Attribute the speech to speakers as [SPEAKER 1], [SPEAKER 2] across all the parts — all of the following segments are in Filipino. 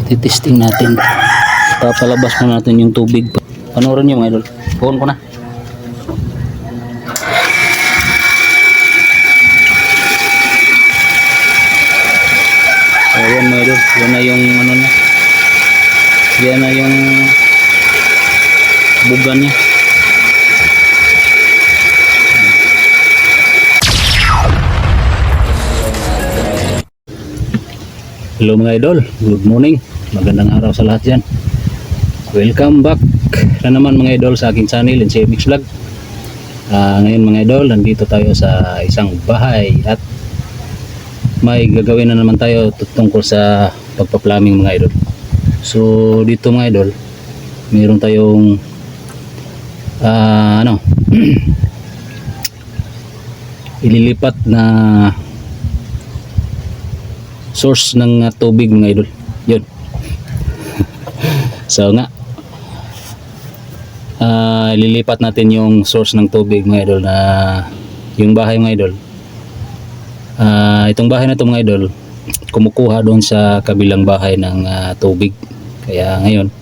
[SPEAKER 1] Titesting natin. Papalabas mo natin yung tubig. Panoorin nyo mga idol. On ko na. Ayan mga idol. Yan na yung ano na. Yan na yung bugan niya. Hello mga idol. Good morning. Magandang araw sa lahat dyan. Welcome back na naman mga idol sa aking channel and CMX Vlog. Ngayon mga idol, nandito tayo sa isang bahay at may gagawin na naman tayo tungkol sa pagpa-plumbing mga idol. So dito mga idol, mayroon tayong ililipat na source ng tubig mga idol. Yun. So nga ililipat natin yung source ng tubig mga idol na yung bahay mga idol. Itong bahay na ito mga idol, kumukuha doon sa kabilang bahay ng tubig. Kaya ngayon,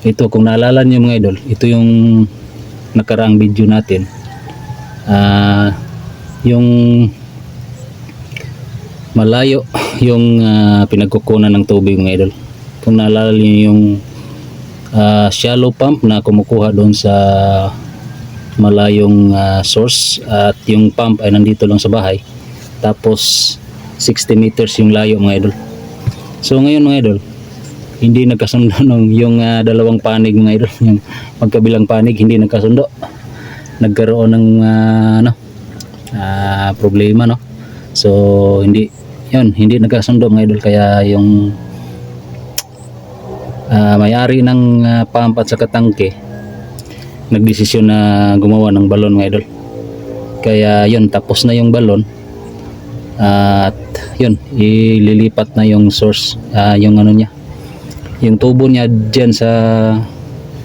[SPEAKER 1] ito kung naalala niyo mga idol, ito yung nakaraang video natin. Yung malayo yung pinagkukunan ng tubig mga idol. Kung naalala niyo yung shallow pump na kumukuha doon sa malayong source at yung pump ay nandito lang sa bahay. Tapos 60 meters yung layo mga idol. So ngayon mga idol, hindi nagkasundo yung dalawang panig mga idol. Yung magkabilang panig hindi nagkasundo. Nagkaroon ng problema no. So hindi nagkasundo mga idol, kaya yung may-ari ng pump at saka tangke nagdesisyon na gumawa ng balon mga idol. Kaya yun, tapos na yung balon at yun, ililipat na yung source, yung ano niya, yung tubo niya dyan sa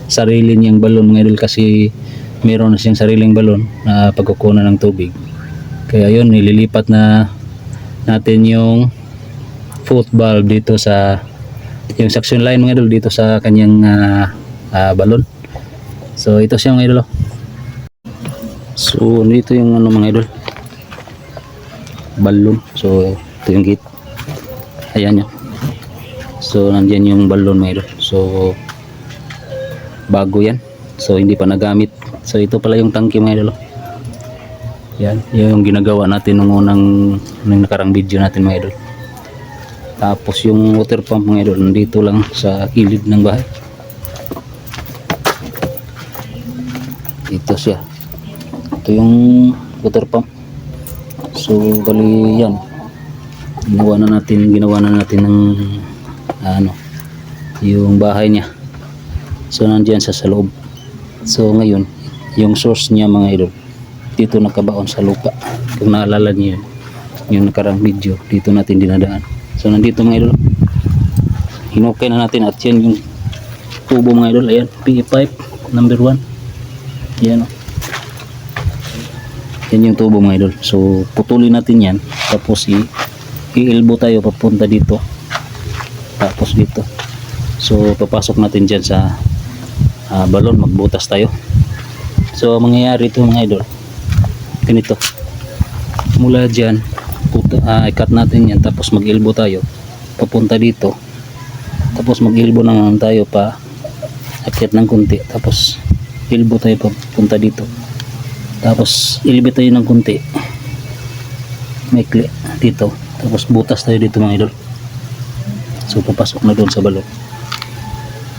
[SPEAKER 1] sarili niyang balon mga idol, kasi meron na siyang sariling balon na pagkukunan ng tubig. Kaya yun, ililipat na natin yung foot valve dito sa yung suction line mga idol, dito sa kanyang balon. So ito siya mga idol. So dito yung ano mga idol, balon. So ito yung gate, ayan nyo. So nandyan yung balon mga idol. So bago yan, so hindi pa nagamit. So ito pala yung tangke mga idol. Yan, yung ginagawa natin nung nakarang video natin mga idol. Tapos yung water pump mga idol, nandito lang sa kilid ng bahay. Ito siya. Ito yung water pump. So bali yan, ginawa na natin ng yung bahay niya. So nandiyan sa loob. So ngayon, yung source niya mga idol, dito nakabaon sa lupa. Kung naalala niyo yung nakarang video, dito natin dinadaan. So nandito mga idol, hinukay na natin at yan yung tubo mga idol. Ayan, PE pipe number 1. Yan o. Yan yung tubo mga idol. So putulin natin yan, tapos i-elbow tayo papunta dito, tapos dito. So papasok natin dyan sa balon, magbutas tayo. So mangyayari ito mga idol, ganito. Mula dyan, i-cut natin yan, tapos mag-elbow tayo papunta dito, tapos mag-elbow naman tayo pa akyat ng kunti, tapos elbow tayo papunta dito, tapos ilibit tayo ng kunti, maikli dito, tapos butas tayo dito mga idol. So papasok na doon sa balon.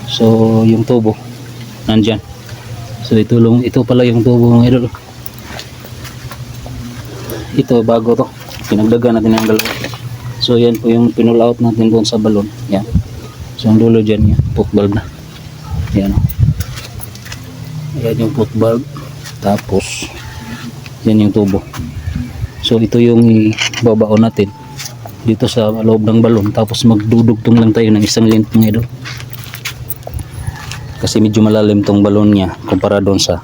[SPEAKER 1] So yung tubo nandyan. So ito pala yung tubo mga idol. Ito bago to, pinagdagan natin ng dalawa. So yan po yung pinull out natin doon sa balon. Yan. So ang dulo dyan yan, foot valve na. Yan o. Yan yung foot valve. Tapos yan yung tubo. So ito yung ibabaon natin dito sa loob ng balon. Tapos magdudugtong lang tayo ng isang length mga idol. Kasi medyo malalim tong balon niya kumpara doon sa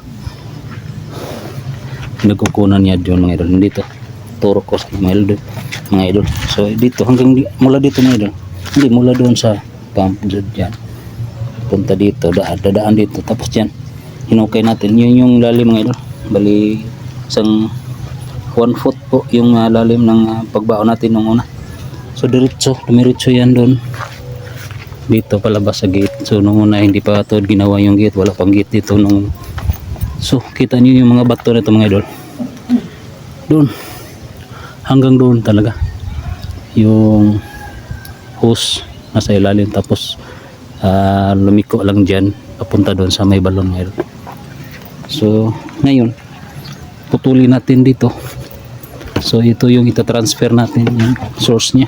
[SPEAKER 1] nagkukunan niya doon mga idol. Dito turo ko sa mga idol. So dito hanggang mula dito mga idol, hindi mula doon sa pump dyan. Punta dito, dadaan dito. Tapos dyan, hinukay natin. Yun yung lalim mga idol. Bali, isang 1 foot po yung lalim ng pagbao natin nung una. So dumiretso yan doon. Dito palabas sa gate. So nung una hindi pa ito ginawa yung gate. Wala pang gate dito nung. So kita niyo yung mga bato na ito mga idol. Doon. Hanggang doon talaga. Yung hose nasa ilalim. Tapos lumiko lang dyan. Papunta doon sa may balon mga idol. So ngayon putulin natin dito. So ito yung itatransfer natin yung source nya.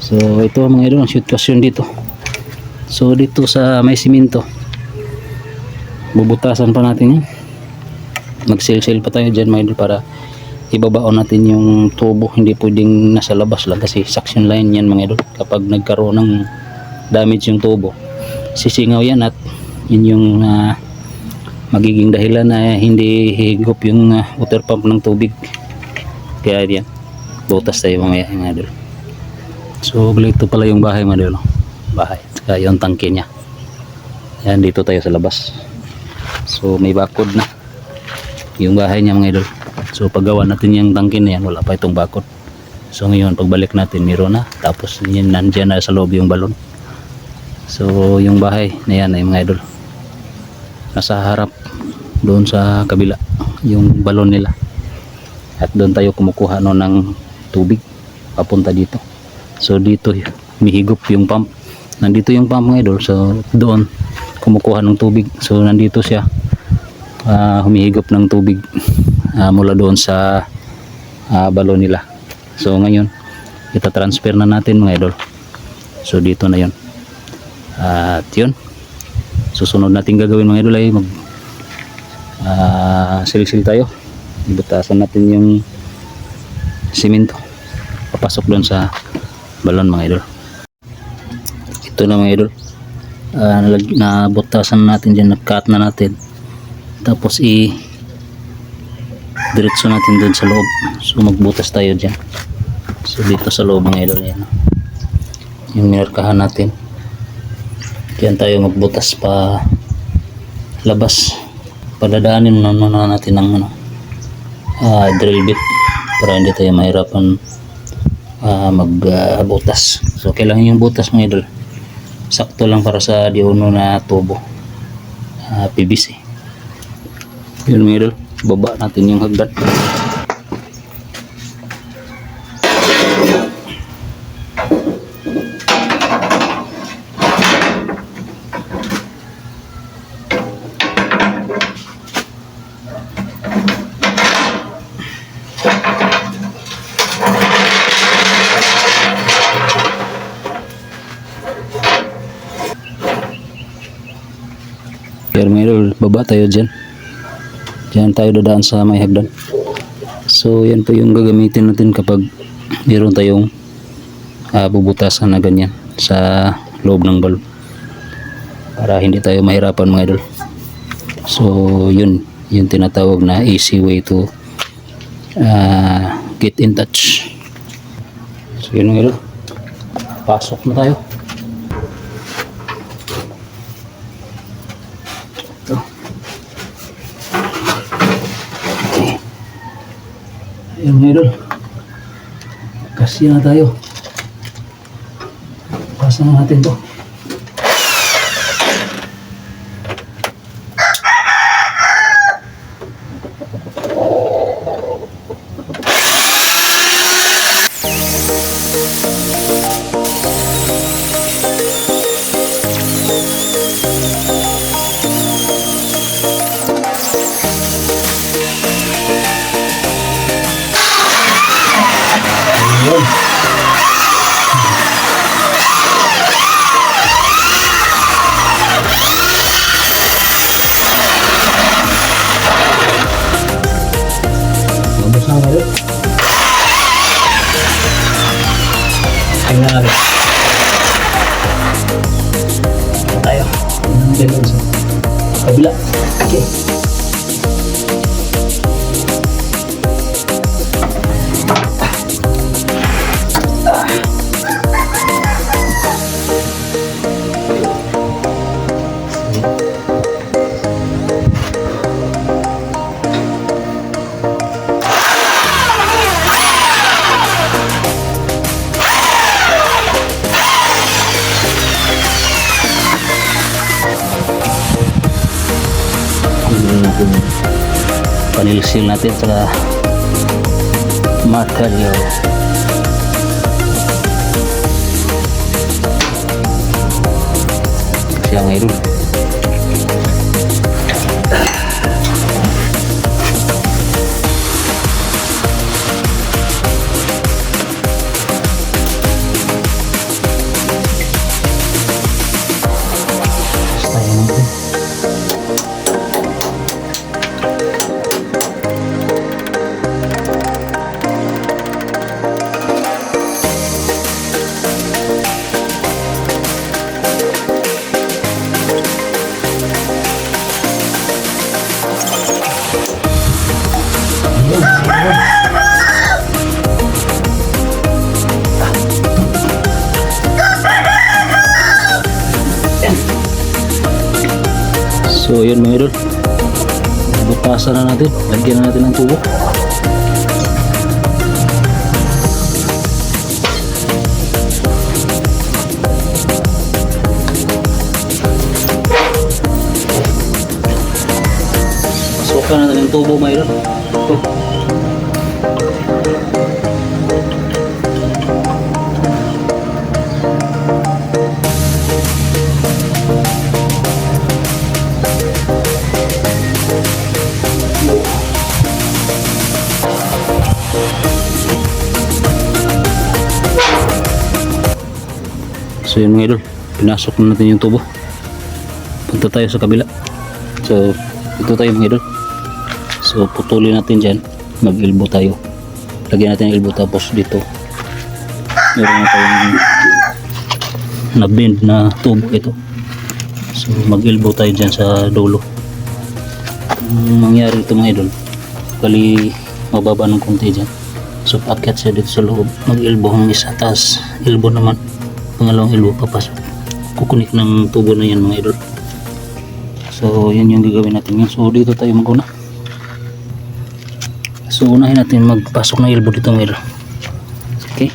[SPEAKER 1] So ito mga idol ang sitwasyon dito. So dito sa may simento bubutasan pa natin yan. Mag-seal pa tayo dyan mga idol para ibabaon natin yung tubo. Hindi pwedeng nasa labas lang kasi suction line yan mga idol. Kapag nagkaroon ng damage yung tubo, sisingaw yan at yun yung magiging dahilan na hindi higop yung water pump ng tubig. Kaya yan, butas tayo mamaya mga idol. So ito pala yung bahay mga idol. Bahay, saka yung tangke nya. Yan, dito tayo sa labas. So may bakod na yung bahay niya mga idol. So paggawa natin yung tangke na yan, wala pa itong bakod. So ngayon pagbalik natin meron na. Tapos yun, nandyan na sa loob yung balon. So yung bahay na yan ay mga idol, nasa harap doon sa kabila yung balon nila, at doon tayo kumukuha no ng tubig papunta dito. So dito humihigop yung pump, nandito yung pump mga idol. So doon kumukuha ng tubig. So nandito siya humihigop ng tubig mula doon sa balon nila. So ngayon itatransfer na natin mga idol. So dito na yun. At yun, susunod natin gagawin mga idol ay mag silig-silig tayo. Ibutasan natin yung simento papasok doon sa balon mga idol. Ito na mga idol, nabutasan natin dyan, nag-cut na natin. Tapos diretso natin doon sa loob. So magbutas tayo dyan. So dito sa loob mga idol, yan yung minarkahan natin. Diyan tayo magbutas pa labas. Padadaanin muna natin ng drill bit para hindi tayo mahirapan magbutas. So kailangan yung butas mga idol sakto lang para sa diuno na tubo, PVC. Yun mga idol, baba natin yung hagdan. Pero mga idol, baba tayo dyan. Diyan tayo dadaan sa may hagdan. So yan po yung gagamitin natin kapag meron tayong bubutasan na ganyan sa loob ng balon, para hindi tayo mahirapan mga idol. So yun yung tinatawag na easy way to get in touch. So yun mga idol, pasok na tayo. Ayan mga idol, kasya na tayo. Pasa na natin to. Tingnan natin. Tayo. Tingnan sa kabila. Okay. yung panilsil natin sa makalyo. Siya ngayon. So yun mga idol, butasan na natin, lagyan na natin ng tubo. Pasukan na natin yung tubo mga idol. So yun mga idol, pinasok na natin yung tubo. Punta tayo sa kabila. So ito tayo mga idol. So putulin natin dyan, mag-elbow tayo. Lagyan natin yung elbow, tapos dito meron na tayong na bend na tubo ito. So mag-elbow tayo dyan sa dulo. Ang mangyari ito mga idol, kali mababa ng konti dyan. So paakyat siya dito sa loob, mag-elbow ang isa, taas elbow naman, pangalawang elbow papasok, kukunik ng tubo na yan mga idol. So yun yung gagawin natin yun. So dito tayo maguna. So unahin natin magpasok ng elbow dito mga idol. Okay.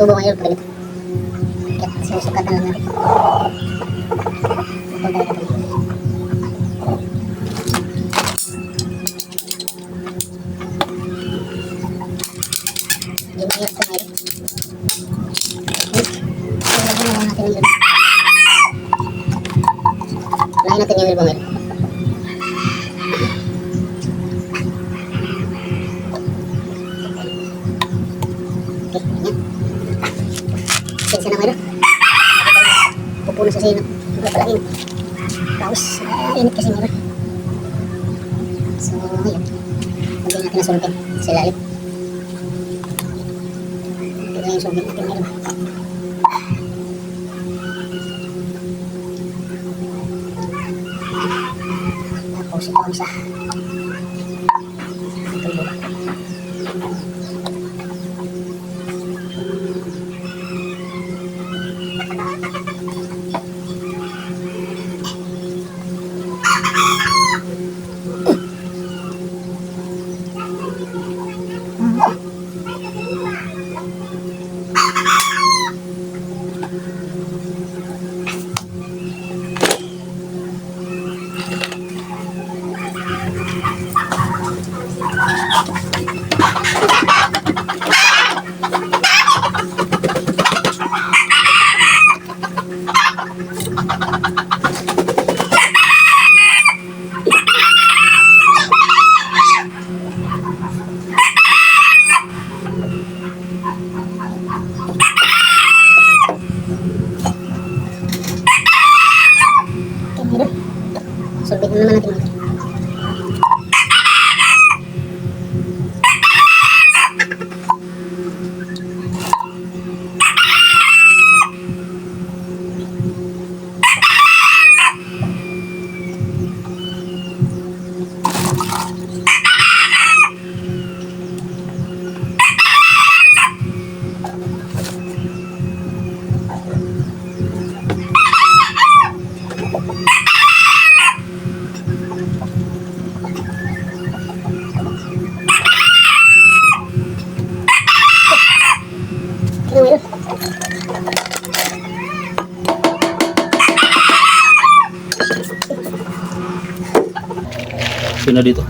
[SPEAKER 2] Tubo ngayon pa ganito. Kaya sinusukatan lang natin. Ito tayo natin. Hindi mahirap ito ngayon. So, lagyan na natin yung ilbo. Lahin natin yung ilbo ngayon. Sensa na ngayon. Pupuno sa sino. Wala palahin. Paus. Init kasi mga idol. So, yun. Lagyan natin ang sulbin sa ilalim. Ito na yung sulbin natin mga idol. Tapos ito ang isa. Tulo ba? Sulbit na naman natin mga idol. Ano mga idol?
[SPEAKER 1] Sino dito?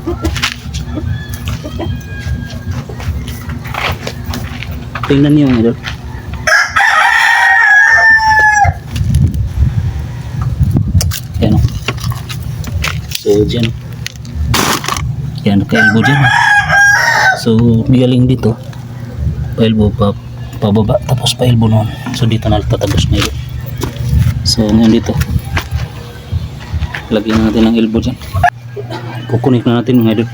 [SPEAKER 1] Tingnan niyo mga idol. Yan o. So dyan. Yan, ka-elbow dyan. So galing dito. Pa-elbow pa pababa tapos pa-elbow noon. So dito na tatagos na yun. So ngayon dito. Lagyan natin ng elbow dyan. Kukunik na natin mga idol.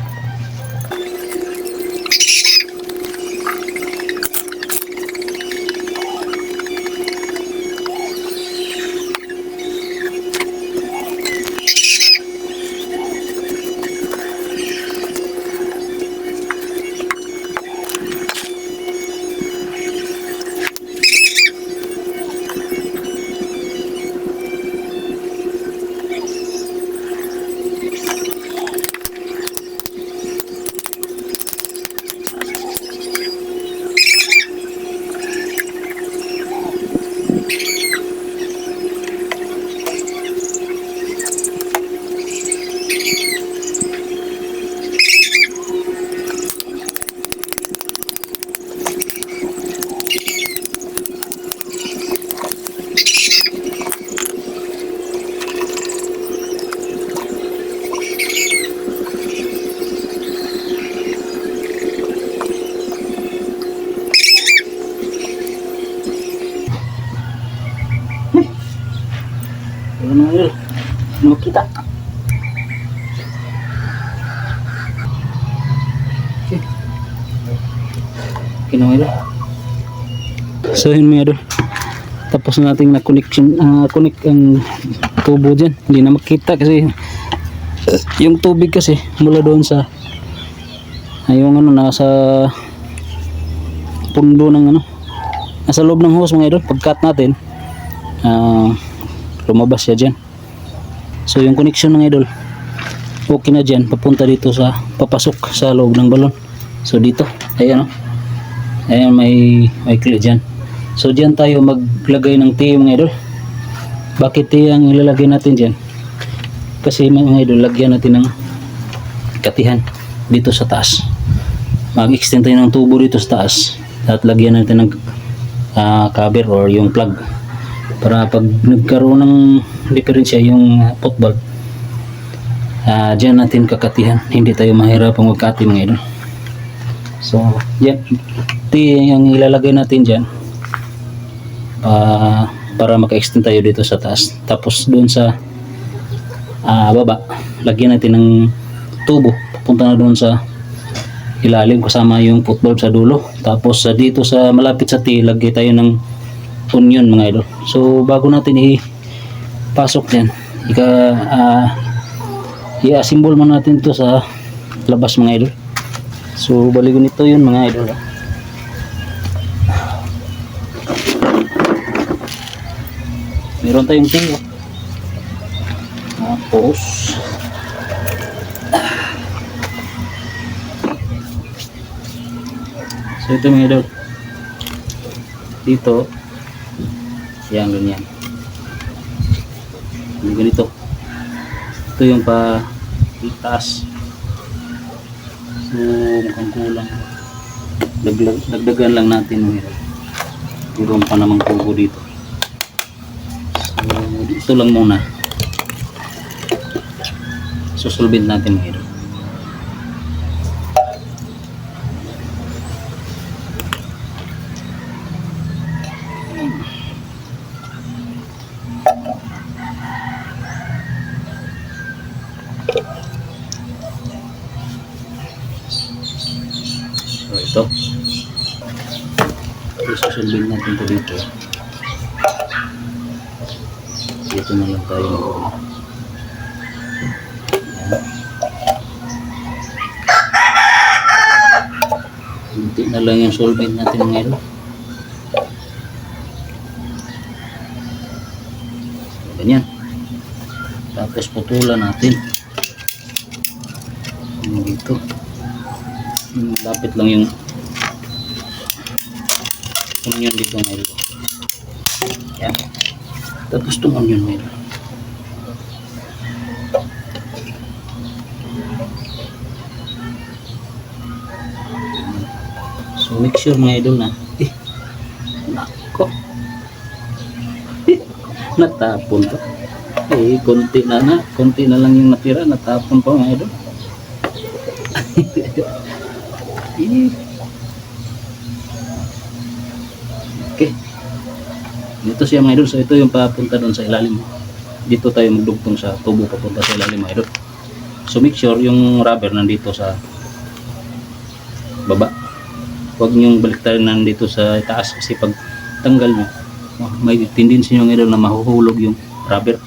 [SPEAKER 1] Ano yun? Makita. Okay. Kinuha. So yun mga idol. Tapos nating na-connection, connect ang tubo dyan. Hindi na makita kasi yung tubig kasi mula doon sa yung ano nasa pundo ng ano nasa loob ng hose mga idol. Pag-cut natin lumabas siya dyan. So yung connection ng idol okay na dyan, papunta dito sa papasok sa loob ng balon. So dito, ayan o, ayan may clear dyan. So dyan tayo maglagay ng tiyo mga idol. Bakit tiyo ang ilalagay natin dyan? Kasi mga idol, lagyan natin ng katihan dito sa taas. Mag-extend tayo ng tubo dito sa taas at lagyan natin ng cover or yung plug para pag nagkaroon ng diferensya yung pot valve, dyan natin kakatihan, hindi tayo mahirapang magkati mga idol. So dyan yung ilalagay natin dyan para maka-extend tayo dito sa taas. Tapos doon sa baba, lagyan natin ng tubo papunta na doon sa ilalim kasama yung football sa dulo. Tapos dito sa malapit sa T, lagay tayo ng onion mga idol. So bago natin ipasok yan, i-assemble man natin to sa labas mga idol. So baligon ito yun mga idol. Meron tayong tingko. Tapos so ito mga idol, dito yan ganyan, ganito, ito yung pa itaas. So mukhang kulang, dagdagan lang natin mga idol. Meron pa namang tubo dito. So dito lang muna susulbin natin mga idol. So ito susulbin natin ito dito. Dito na lang tayo mag-una. Hindi na lang yung solvent natin ngayon. Ganyan. Tapos putulan natin. Dito. Lapit lang yung onion dito ngayon. Yan. Tapos itong onion ngayon. So make sure mga idol na nako natapon pa. Konti na lang yung natira, natapon pa mga idol. Okay, dito siya mga idol. So ito yung papunta doon sa ilalim. Dito tayo magdugtong sa tubo papunta sa ilalim mga idol. So make sure yung rubber nandito sa baba, huwag nyong baliktarin nandito sa taas, kasi pag tanggal nyo may tendency yung idol na mahuhulog yung rubber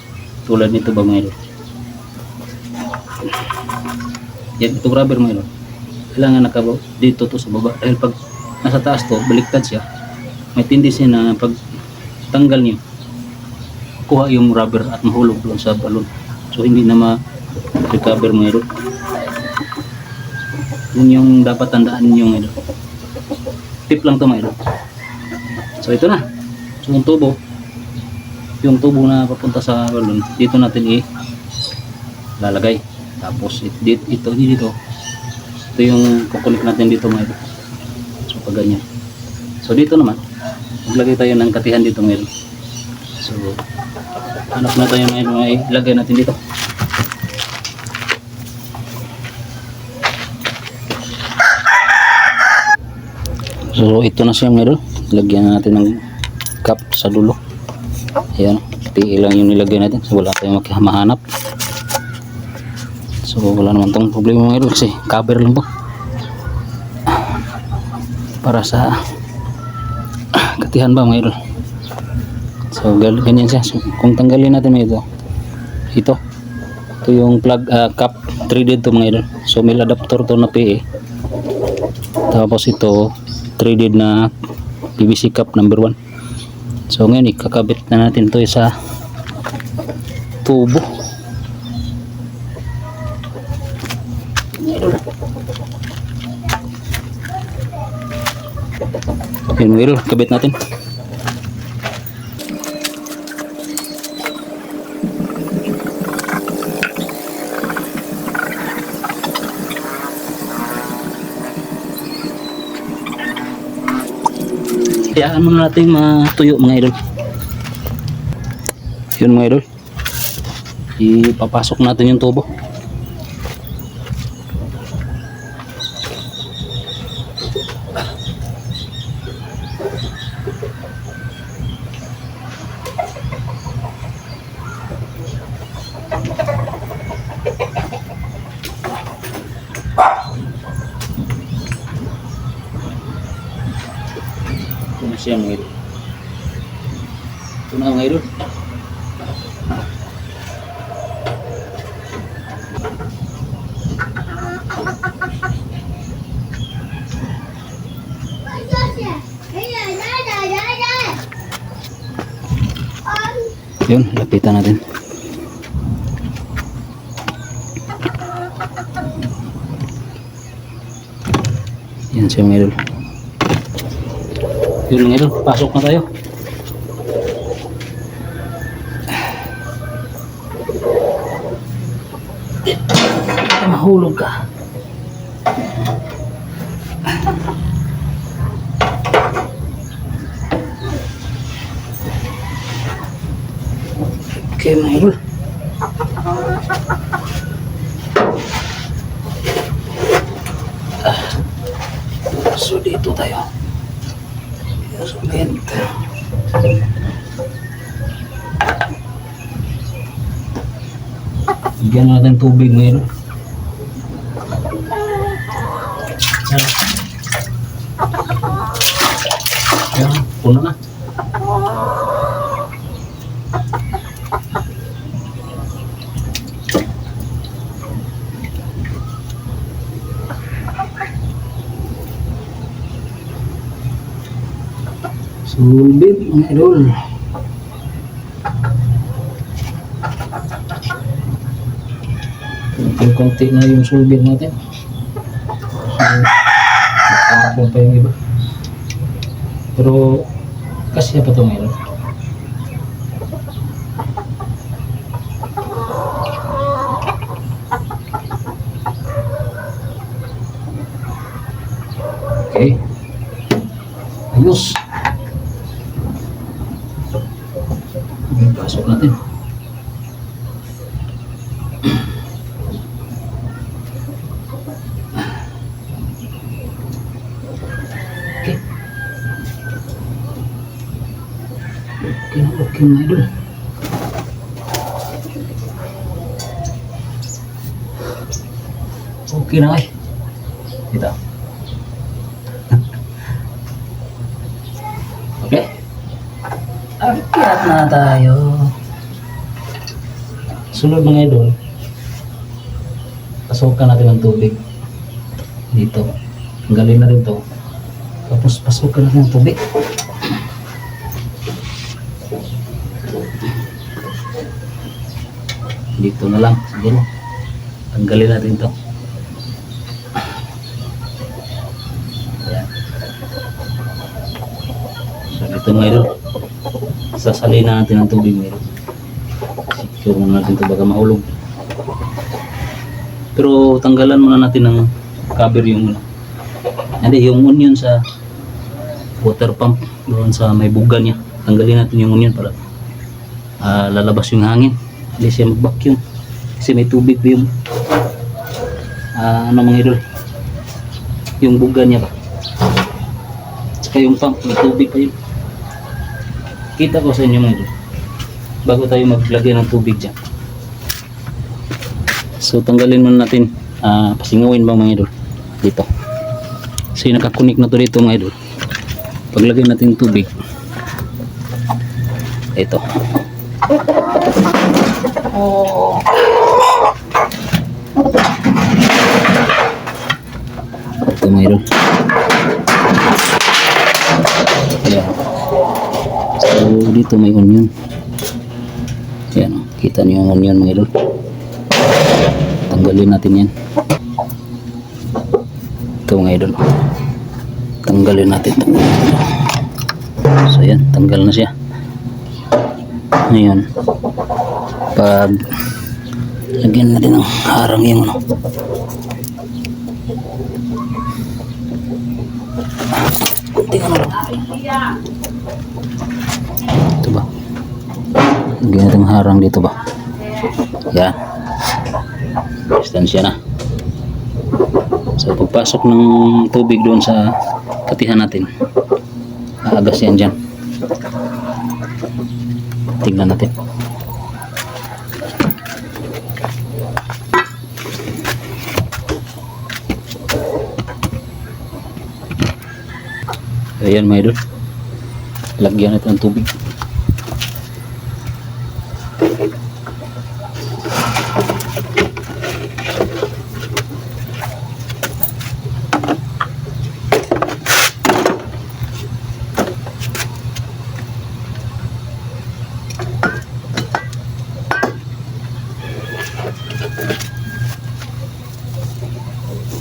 [SPEAKER 1] tulad nito ba mga idol. Yan, itong rubber mga idol kailangan nakabaw dito to sa baba, dahil pag nasa taas to baliktad siya, may tendency na pag tanggal nyo kuha yung rubber at mahulog doon sa balon. So hindi na ma-recover mga idol. Yun yung dapat tandaan nyo mga idol. Tip lang to mga idol. So ito na. So yung tubo na papunta sa balon, dito natin lalagay. Tapos ito yung kukunik natin dito mga idol. So pag ganyan. So dito naman maglagay tayo ng katihan dito mga idol. So hanap na tayo mga idol, ilagay natin dito. So ito na siya mga idol. Lagyan na natin ng cup sa dulo. Ayan, tiil lang yung nilagay natin. So wala tayong mahanap. So wala naman tong problema mga idol, kasi cover lang po para sa katihan ba mga idol. So ganyan siya. So, kung tanggalin natin ito yung plug cap, threaded to mga idol. So may adapter to na PE. Tapos ito threaded na PVC cap number 1. So ngayon ikakabit na natin to sa tubo. Yun mga idol, kabit natin. Hayaan muna natin matuyo mga idol. Yun mga idol, ipapasok natin yung tubo. siya mga idol. Ito na mga idol. Yun, lapitan natin. Yan siya mga idol. Yun mga idol, pasok na tayo. Mahulog ka. Okay mga idol. So dito tayo. Cement. Bigyan natin tubig mga idol. Yan, puno na. Sulbit mga idol. Konti na yung sulbit natin. So, nakakapon pa yung iba. Pero kasya pa ito mga idol. Okay. Ayos. Pasok natin. Okay. Okay mga idol. Okay na eh. Dito. Okay. Akyat na tayo. Sunod mga idol, pasukan natin ng tubig dito. Tanggalin na rin to. Tapos pasukan natin ng tubig. Dito na lang siguro. Tanggalin natin to. Ayan. So dito mga idol, sasalin na natin ang tubig mga idol. Secure muna natin ito baka mahulog. Pero tanggalan muna natin ng cover yung hindi, yung onion sa water pump doon sa may buga niya. Tanggalin natin yung onion para lalabas yung hangin. Hindi siya mag-vacuum kasi may tubig pa yung ano mga idol, yung buga niya ba, saka yung pump may tubig pa yun. Kita ko sa inyo mga idol bago tayo maglagay ng tubig dyan. So tanggalin muna natin, pasingawin ba mga idol dito. So nakakunik na to dito mga idol. Paglagay natin tubig ito. Ito mga idol. Ayan. So dito may onion. Ayan, kita niyo yung onion mga idol. Tanggalin natin yan. Ito mga idol. Tanggalin natin ito. So ayan, tanggal na siya. Ngayon, pag lagyan natin ng harang yung ano. Kunting ano lang. Ito ba? Lagyan natin ng harang dito ba? Yan. Distansya na. So pagpasok ng tubig doon sa patihan natin, aagas yan dyan. Tingnan natin. Ayan mga idol. Lagyan natin ng tubig.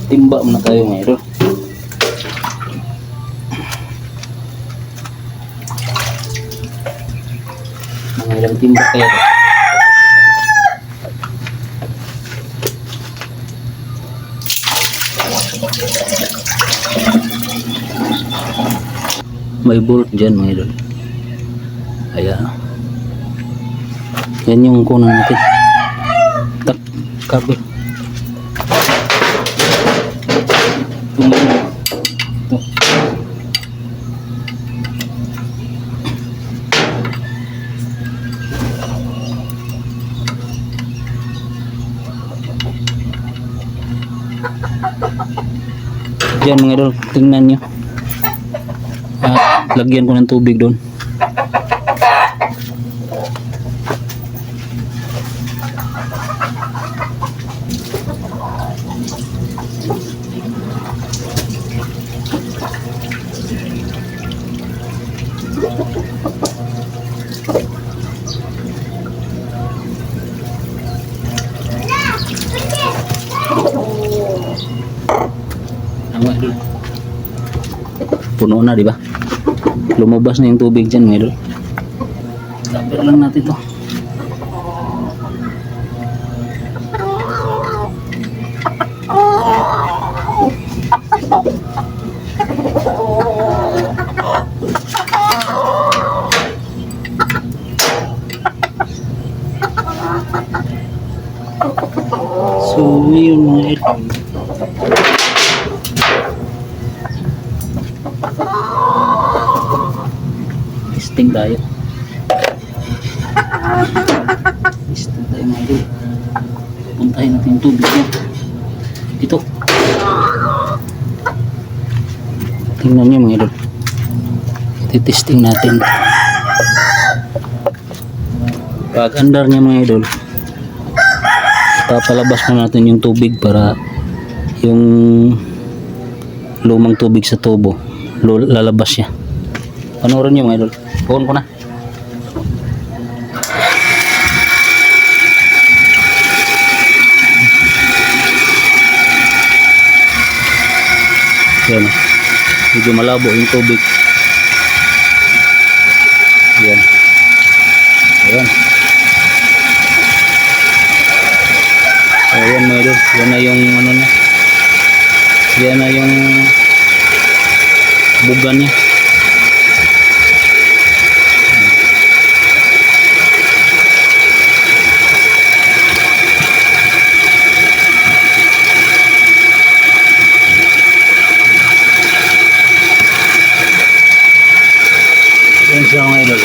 [SPEAKER 1] Timba muna tayo mga idol. Mga ilang timba kaya ito? May bolt dyan mga idol. Ayan. Yan yung kunan natin. Tak, kabel. Ito. Yan mga idol, tingnan nyo. Lagyan ko ng tubig doon. Mga idol, puno na, di ba? Lumabas na yung tubig dyan mga idol. Tapos lang natin to. So yun mga idol. Testing tayo. Testing tayo mga idol. Puntahin natin yung tubig yan. Dito. Tingnan nyo mga idol. Testing natin. Pag andar niya mga idol, papalabas mo natin yung tubig para yung lumang tubig sa tubo lalabas siya. Panoorin nyo mga idol. On ko na. Yan. Medyo malabo yung tubig. Yan. Ayan. Ayan mga idol. Yan na yung ano niya. Yan na yung bugan niya. Yan siya mga idol.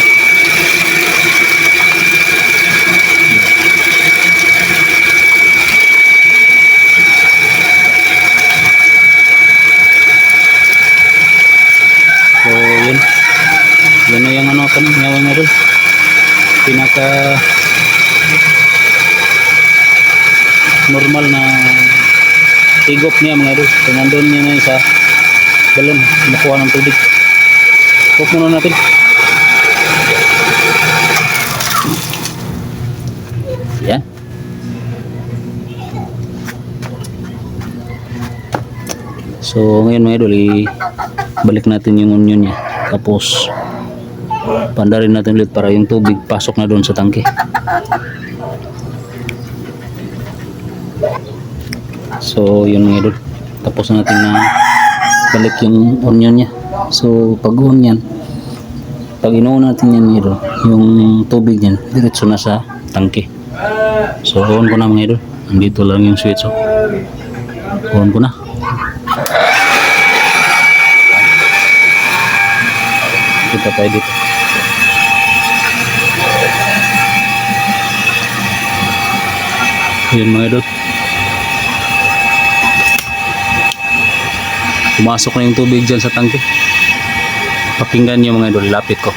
[SPEAKER 1] So yun. Yan na yung ano kan mga idol. Pinaka normal na higop niya mga idol. So nandun niya na sa balon. Nakuha ng tubig. Huwag muna natin. Yan. So ngayon mga idol, balik natin yung onion niya. Tapos pandarin natin ulit para yung tubig pasok na doon sa tangke. So yun mga idol, tapos na natin na balik yung onion niya. So pag onion, pag inuuna natin yan mga idol, yung tubig niyan diretso na sa tangke. So on ko na mga idol, nandito lang yung switch. On ko na. Kita tayo dito. Ayan mga idol, pumasok na yung tubig dyan sa tangke. Pakinggan nyo mga idol, lapit ko.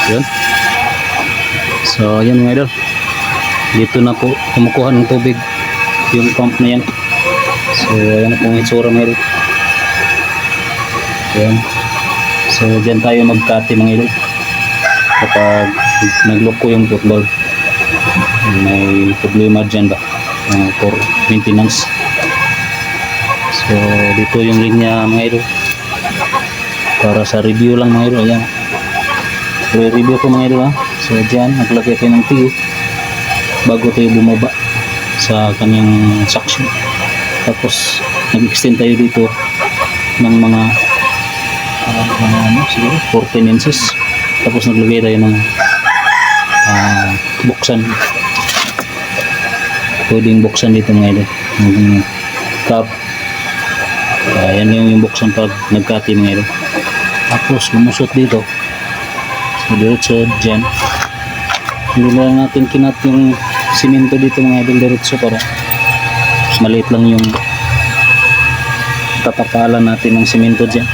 [SPEAKER 1] Yun. So yun mga idol, dito na po kumukuha ng tubig yung pump na yan. So ayan na po ang itsura mga idol. Ayan. So dyan tayo magkati mga idol kapag nagloko yung football. May problema dyan ba for maintenance. So dito yung linya mga idol para sa review lang mga idol. Ayan, review ko mga idol ha. So dyan naglagay tayo ng tiyo bago tayo bumaba sa kanyang suction. Tapos nag-extend tayo dito ng mga siguro 14 inches. Tapos naglagay tayo ng buksan. Pwedeng buksan dito mga idol, ng cup. Yan yung buksan pag nagkati mga idol. Tapos lumusot dito. So diretso dyan, hindi lang natin kinat yung simento dito mga idol diretso para mas maliit lang yung tatapalan natin ng simento dyan.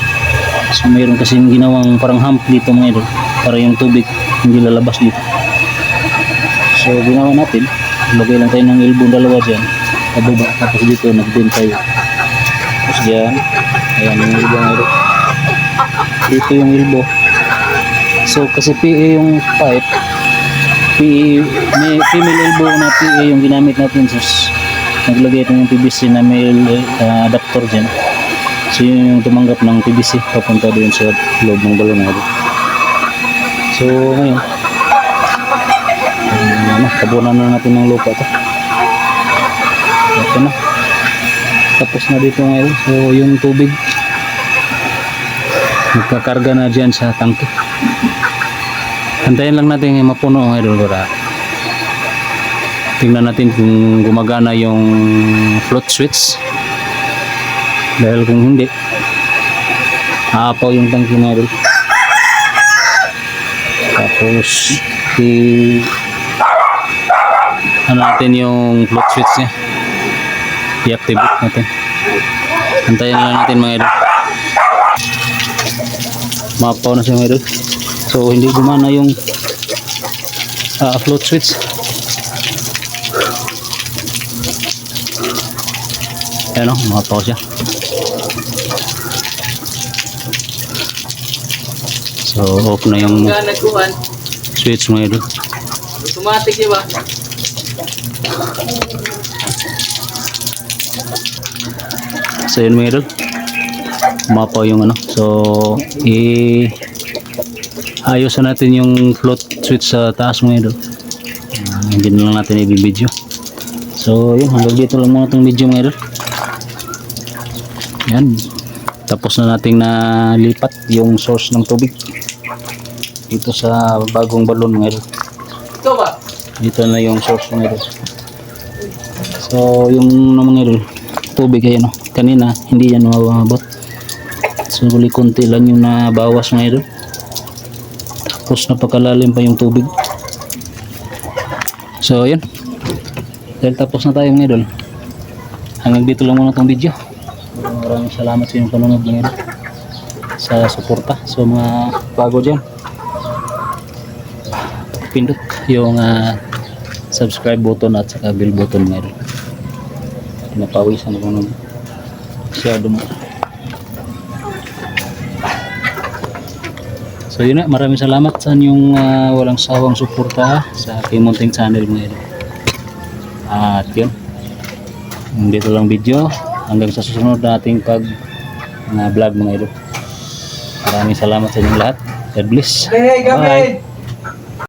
[SPEAKER 1] So mayroon kasi ginawang parang hump dito mga idol para yung tubig hindi lalabas dito. So ginawa natin, lagay lang tayo ng elbow dalawa dyan pababa, tapos dito nag-bend tayo. Tapos dyan, ayan yung elbow mga idol, dito yung elbow. So kasi PE yung pipe, PE, may female elbow na PE yung ginamit natin. So naglagay ito ng PVC na male adapter dyan. So yun yung tumanggap ng PVC papunta doon sa loob ng balon natin. So ngayon tabunan na natin ng lupa to. Ito na, tapos na dito ngayon. So yung tubig magkakarga na dyan sa tangke. Antayin lang natin yung mapuno ng idol para tingnan natin kung gumagana yung float switch. Dahil kung hindi, aapaw yung tangke ng idol. Tapos natin yung float switch nya, i-activate natin. Antayin lang natin mga idol. Maapaw na siya mga idol. So hindi gumana yung float switch. Ayan o, maapaw siya. So off na yung switch mga idol.
[SPEAKER 3] Automatic di ba?
[SPEAKER 1] So yun mga idol, maapaw yung ano. So ayos na natin yung float switch sa taas mga idol. Hindi na lang natin i-video. So yun, hanggang dito lang muna itong video mga idol. Yan, tapos na nating nalipat yung source ng tubig dito sa bagong balon mga idol.
[SPEAKER 3] Ito ba?
[SPEAKER 1] Dito na yung source mga idol. So yung mga idol, tubig ayan o, kanina hindi yan mababot. So huli konti lang yung nabawas mga idol. Tapos napakalalim pa yung tubig. So yun, dahil tapos na tayo mga idol, hanggang dito lang muna itong video. Maraming salamat sa inyong panonood mga idol, sa suporta. So mga bago dyan, pindot yung subscribe button at saka bell button mga idol. Pinapawisan ako nung masyado mo. So yun na, maraming salamat sa inyong walang sawang suporta sa aking munting channel mga idol. At yun, dito lang video, hanggang sa susunod na ating vlog mga idol. Maraming salamat sa inyong lahat. God bless.
[SPEAKER 3] Hey,
[SPEAKER 1] Bye.